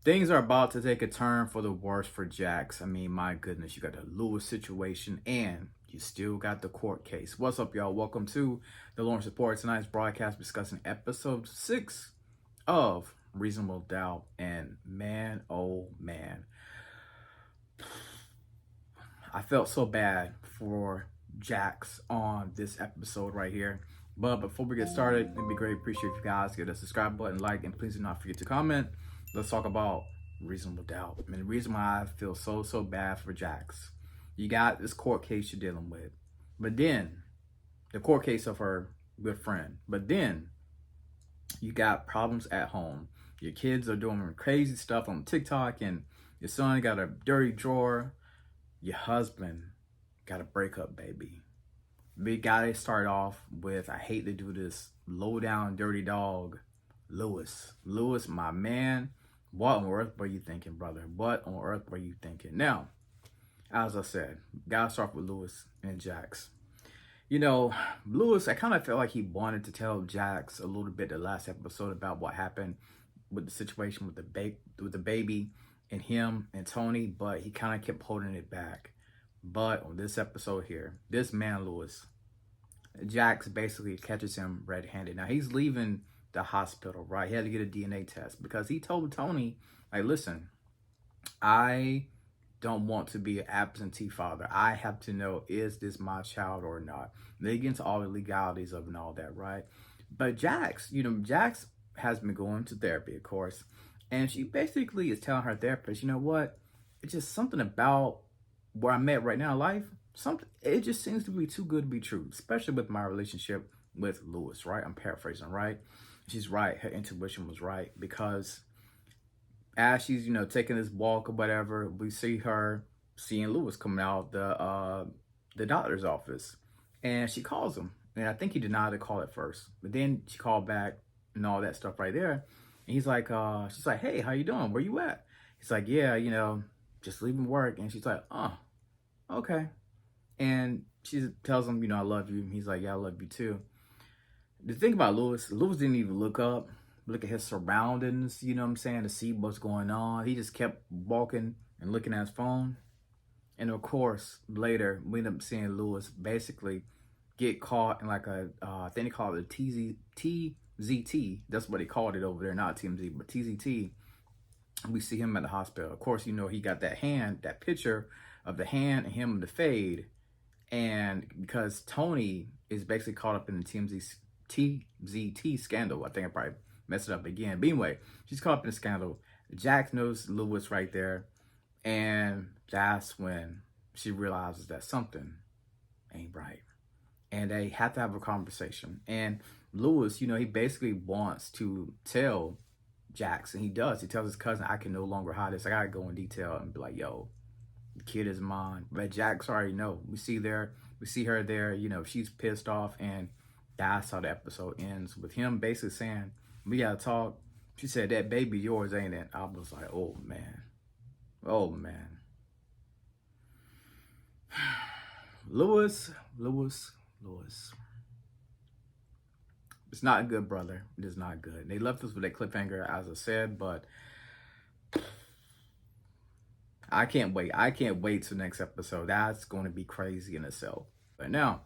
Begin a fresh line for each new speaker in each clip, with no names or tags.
Things are about to take a turn for the worse for Jax. I mean, my goodness, you got the Lewis situation and you still got the court case. What's up, y'all? Welcome to the Lawrence Report. Tonight's broadcast discussing episode 6 of Reasonable Doubt. And man, oh man, I felt so bad for Jax on this episode right here. But before we get started, it'd be great, appreciate if you guys get a subscribe button, like, and please do not forget to comment. Let's talk about Reasonable Doubt. I mean, the reason why I feel so bad for Jax. You got this court case you're dealing with. But then, the court case of her good friend. But then, you got problems at home. Your kids are doing crazy stuff on TikTok, and your son got a dirty drawer. Your husband got a breakup, baby. We gotta start off with, I hate to do this, low down dirty dog, Lewis. Lewis, my man, what on earth were you thinking, brother? What on earth were you thinking? Now, as I said, gotta start with Lewis and Jax. You know, Lewis, I kind of felt like he wanted to tell Jax a little bit the last episode about what happened with the situation with the baby and him and Tony, but he kind of kept holding it back. But on this episode here, this man, Lewis, Jax basically catches him red-handed. Now, he's leaving the hospital, right? He had to get a DNA test because he told Tony, like, listen, I don't want to be an absentee father. I have to know, is this my child or not? They get into all the legalities of and all that, right? But Jax, Jax has been going to therapy, of course, and she basically is telling her therapist, you know what? It's just something about where I'm at right now in life. It just seems to be too good to be true, especially with my relationship with Lewis, right? I'm paraphrasing, right? She's right. Her intuition was right because as she's, taking this walk or whatever, we see her seeing Lewis coming out the doctor's office, and she calls him, and I think he denied the call at first, but then she called back and all that stuff right there, and he's like, she's like, hey, how you doing? Where you at? He's like, yeah, just leaving work, and she's like, oh, okay. And she tells him, I love you. He's like, yeah, I love you too. The thing about Lewis didn't even look at his surroundings, to see what's going on. He just kept walking and looking at his phone. And of course, later, we end up seeing Lewis basically get caught in like I think they call it a TZT. That's what they called it over there, not TMZ, but TZT. We see him at the hospital. Of course, he got that picture of the hand and him in the fade. And because Tony is basically caught up in the TZT scandal, I think I probably messed it up again. But anyway, she's caught up in the scandal. Jax knows Lewis right there. And that's when she realizes that something ain't right. And they have to have a conversation. And Lewis, he basically wants to tell Jax, and he does. He tells his cousin, I can no longer hide this. I gotta go in detail and be like, yo, the kid is mine. But Jax already know. We see her there, she's pissed off, and that's how the episode ends, with him basically saying, we gotta talk. She said, that baby yours, ain't it? I was like, oh man. Lewis. It's not good, brother. It is not good. They left us with a cliffhanger, as I said, but I can't wait. I can't wait till next episode. That's going to be crazy in itself. But now,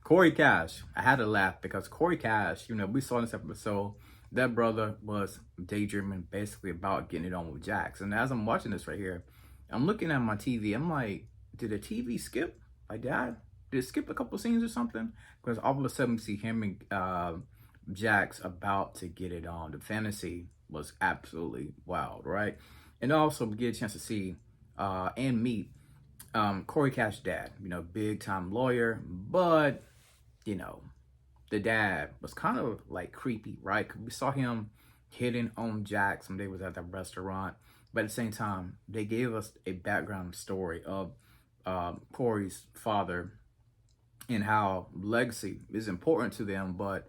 Corey Cash. I had to laugh because Corey Cash, we saw in this episode, that brother was daydreaming basically about getting it on with Jax. And as I'm watching this right here, I'm looking at my TV. I'm like, did the TV skip? Like, did it skip a couple scenes or something? Because all of a sudden we see him and Jax about to get it on. The fantasy was absolutely wild, right? And also we get a chance to see and meet Corey Cash's dad, big time lawyer, but the dad was kind of like creepy, right? Cause we saw him hitting on Jax when they was at that restaurant, but at the same time they gave us a background story of Corey's father and how legacy is important to them. But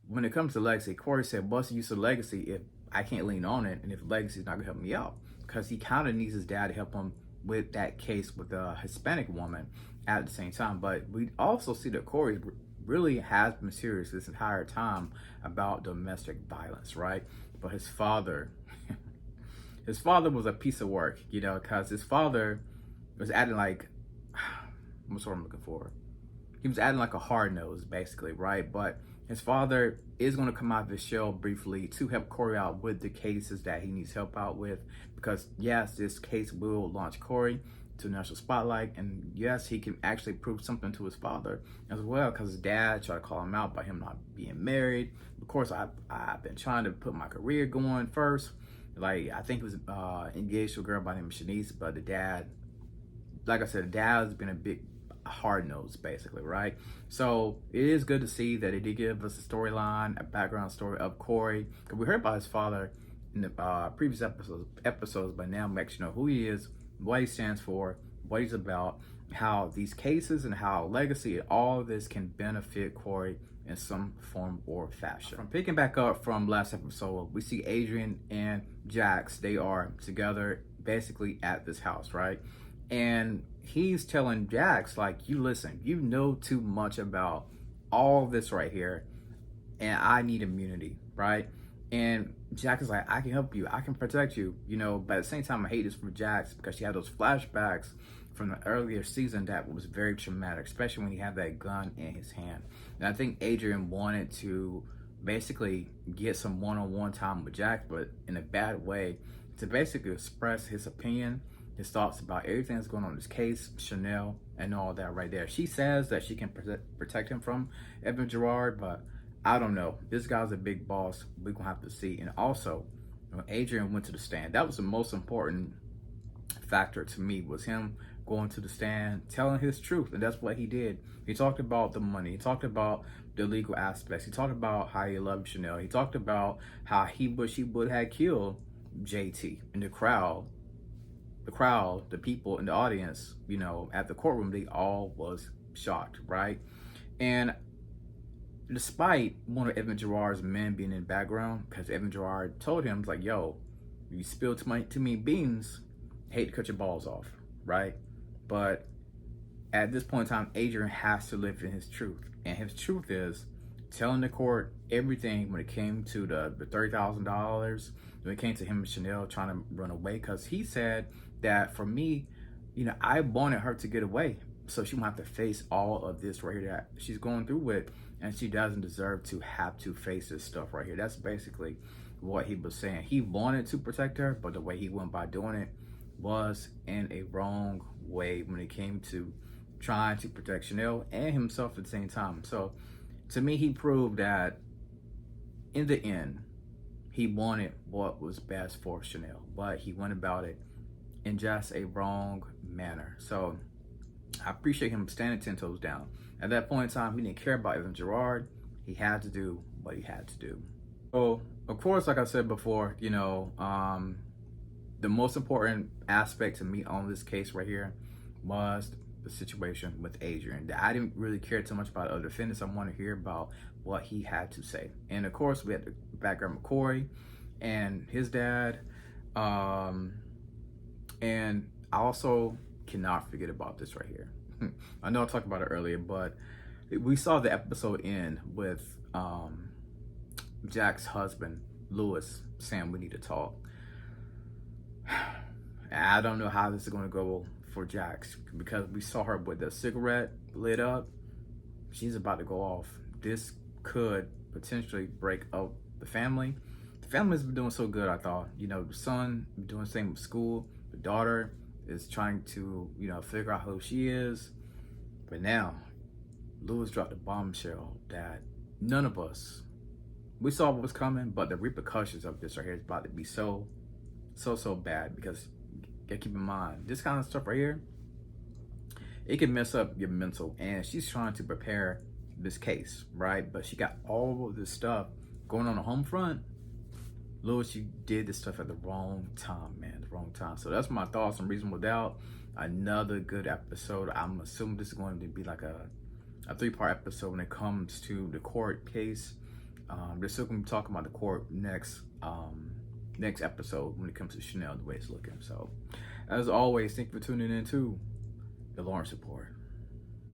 when it comes to legacy, Corey said, what's the use of legacy if I can't lean on it, and if legacy is not gonna help me out? Because he kind of needs his dad to help him with that case with the Hispanic woman at the same time. But we also see that Corey's really has been serious this entire time about domestic violence, right? But his father, his father was a piece of work, you know, because his father was acting like, what's what I'm looking for? He was acting like a hard nose, basically, right? But his father is going to come out of his shell briefly to help Corey out with the cases that he needs help out with. Because yes, this case will launch Corey to national spotlight, and yes, he can actually prove something to his father as well, because his dad tried to call him out by him not being married. Of course, I've been trying to put my career going first. Like, I think he was engaged to a girl by the name of Shanice, but the dad, like I said, the dad has been a big hard nose, basically, right? So it is good to see that it did give us a storyline, a background story of Corey, because we heard about his father in the previous episodes, but now we actually know who he is, what he stands for, what he's about, how these cases and how legacy and all of this can benefit Corey in some form or fashion. From picking back up from last episode, we see Adrian and Jax. They are together basically at this house, right? And he's telling Jax, like, you listen, you know too much about all this right here, and I need immunity, right? And Jax is like, I can help you, I can protect you, you know. But at the same time, I hate this for Jax because she had those flashbacks from the earlier season that was very traumatic, especially when he had that gun in his hand. And I think Adrian wanted to basically get some one-on-one time with Jax, but in a bad way, to basically express his opinion, his thoughts about everything that's going on in this case, Chanel, and all that right there. She says that she can protect him from Evan Gerard, but I don't know. This guy's a big boss. We're going to have to see. And also, when Adrian went to the stand, that was the most important factor to me, was him going to the stand, telling his truth. And that's what he did. He talked about the money. He talked about the legal aspects. He talked about how he loved Chanel. He talked about how he wish he would have killed JT. And the crowd, the people in the audience, you know, at the courtroom, they all was shocked, right? And despite one of Evan Gerard's men being in the background, because Evan Gerard told him, like, yo, you spill too many beans, hate to cut your balls off, right? But at this point in time, Adrian has to live in his truth. And his truth is telling the court everything when it came to the $30,000, when it came to him and Chanel trying to run away. Because he said that, for me, you know, I wanted her to get away so she won't have to face all of this right here that she's going through with, and she doesn't deserve to have to face this stuff right here. That's basically what he was saying. He wanted to protect her, but the way he went by doing it was in a wrong way when it came to trying to protect Chanel and himself at the same time. So to me, he proved that in the end, he wanted what was best for Chanel, but he went about it in just a wrong manner. So I appreciate him standing 10 toes down. At that point in time, he didn't care about Evan Gerard. He had to do what he had to do. So, of course, like I said before, you know, the most important aspect to me on this case right here was the situation with Adrian. I didn't really care too much about other defendants. I want to hear about what he had to say. And of course, we had the background of Corey and his dad. And I also cannot forget about this right here. I know I talked about it earlier, but we saw the episode end with Jack's husband, Lewis, saying we need to talk. I don't know how this is going to go for Jax, because we saw her with the cigarette lit up. She's about to go off. This could potentially break up the family. The family's been doing so good, I thought. You know, the son doing the same with school. The daughter is trying to, you know, figure out who she is. But now, Lewis dropped a bombshell that none of us, we saw what was coming, but the repercussions of this right here is about to be so bad. Because you gotta keep in mind, this kind of stuff right here, it can mess up your mental. And she's trying to prepare this case, right? But she got all of this stuff going on the home front. Lewis, you did this stuff at the wrong time, man, the wrong time. So that's my thoughts on Reasonable Doubt. Another good episode. I'm assuming this is going to be like a 3-part episode when it comes to the court case. They're still going to be talking about the court next episode when it comes to Chanel, the way it's looking. So, as always, thank you for tuning in to the Lawrence Report.